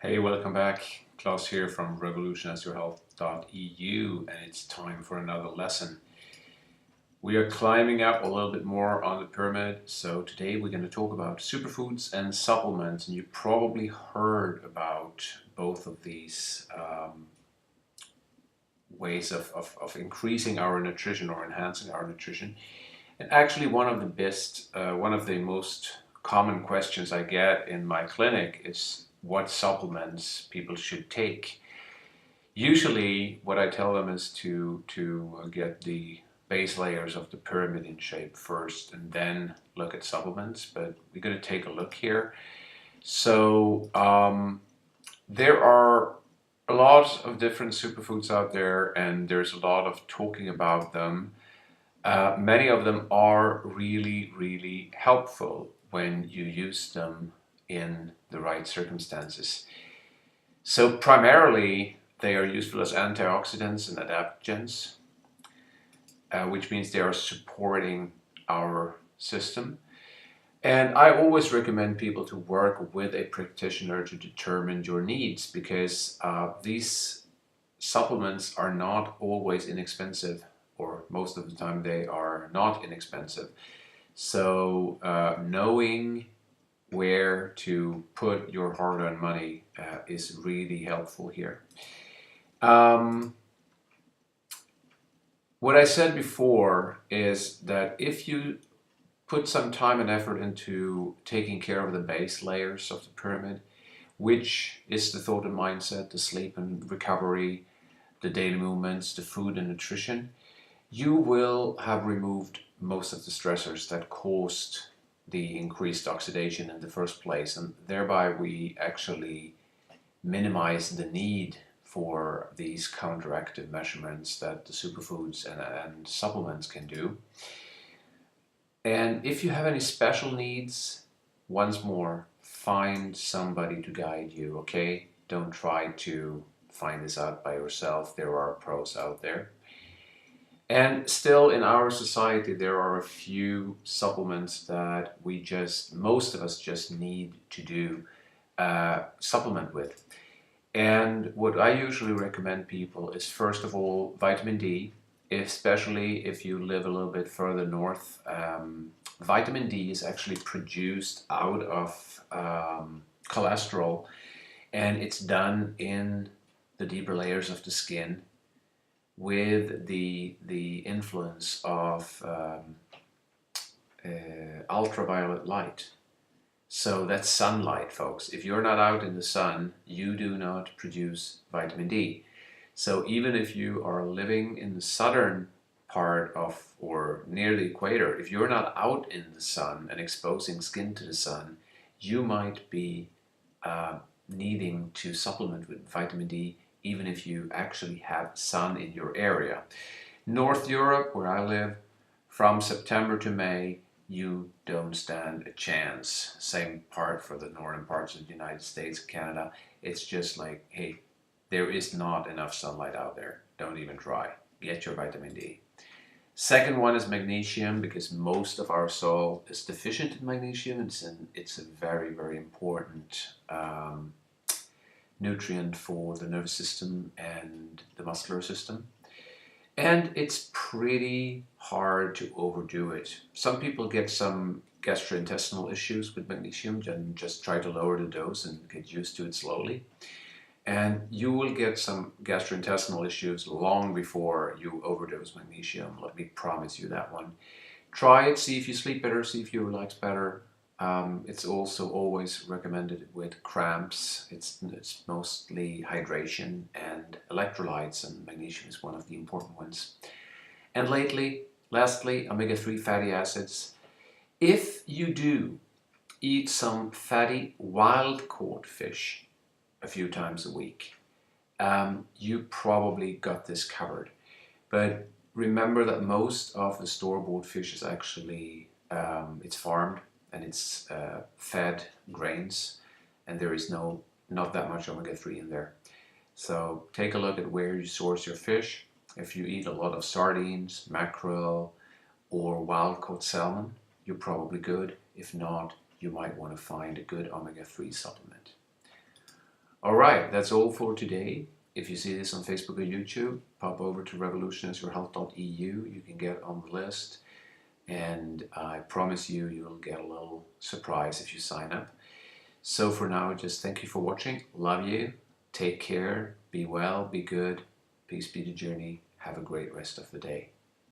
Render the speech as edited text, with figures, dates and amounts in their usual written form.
Hey, welcome back. Klaus here from revolutionasyyourhealth.eu, and it's time for another lesson. We are climbing up a little bit more on the pyramid, so today we're going to talk about superfoods and supplements, and you probably heard about both of these ways of increasing our nutrition or enhancing our nutrition. And actually, one of the most common questions I get in my clinic is what supplements people should take. Usually, what I tell them is to get the base layers of the pyramid in shape first, and then look at supplements. But we're going to take a look here. So there are a lot of different superfoods out there, and there's a lot of talking about them. Many of them are really, really helpful when you use them in the right circumstances. So primarily, they are useful as antioxidants and adaptogens, which means they are supporting our system. And I always recommend people to work with a practitioner to determine your needs, because these supplements are not always inexpensive, or most of the time they are not inexpensive. So knowing where to put your hard-earned money is really helpful here. What I said before is that if you put some time and effort into taking care of the base layers of the pyramid, which is the thought and mindset, the sleep and recovery, the daily movements, the food and nutrition, you will have removed most of the stressors that caused the increased oxidation in the first place, and thereby we actually minimize the need for these counteractive measurements that the superfoods and supplements can do. And if you have any special needs, once more, find somebody to guide you, okay? Don't try to find this out by yourself. There are pros out there. And still, in our society, there are a few supplements that most of us just need to do supplement with. And what I usually recommend people is, first of all, vitamin D, especially if you live a little bit further north. Vitamin D is actually produced out of cholesterol, and it's done in the deeper layers of the skin with the influence of ultraviolet light. So that's sunlight, folks. If you're not out in the sun, you do not produce vitamin D. So even if you are living in the southern part of, or near the equator, if you're not out in the sun and exposing skin to the sun, you might be needing to supplement with vitamin D, even if you actually have sun in your area. North Europe, where I live, from September to May, you don't stand a chance. Same part for the northern parts of the United States, Canada. It's just like, hey, there is not enough sunlight out there. Don't even try. Get your vitamin D. Second one is magnesium, because most of our soil is deficient in magnesium. It's a very, very important nutrient for the nervous system and the muscular system. And it's pretty hard to overdo it. Some people get some gastrointestinal issues with magnesium and just try to lower the dose and get used to it slowly. And you will get some gastrointestinal issues long before you overdose magnesium. Let me promise you that one. Try it, see if you sleep better, see if you relax better. It's also always recommended with cramps. It's mostly hydration and electrolytes, and magnesium is one of the important ones. And lastly, omega-3 fatty acids. If you do eat some fatty wild-caught fish a few times a week, you probably got this covered. But remember that most of the store-bought fish is actually, it's farmed, and it's fed grains, and there is not that much omega-3 in there. So take a look at where you source your fish. If you eat a lot of sardines, mackerel, or wild-caught salmon, you're probably good. If not, you might want to find a good omega-3 supplement. All right, that's all for today. If you see this on Facebook or YouTube, pop over to revolutionisyourhealth.eu. You can get on the list, and I promise you, you'll get a little surprise if you sign up. So for now, just thank you for watching. Love you. Take care. Be well. Be good. Peace be the journey. Have a great rest of the day.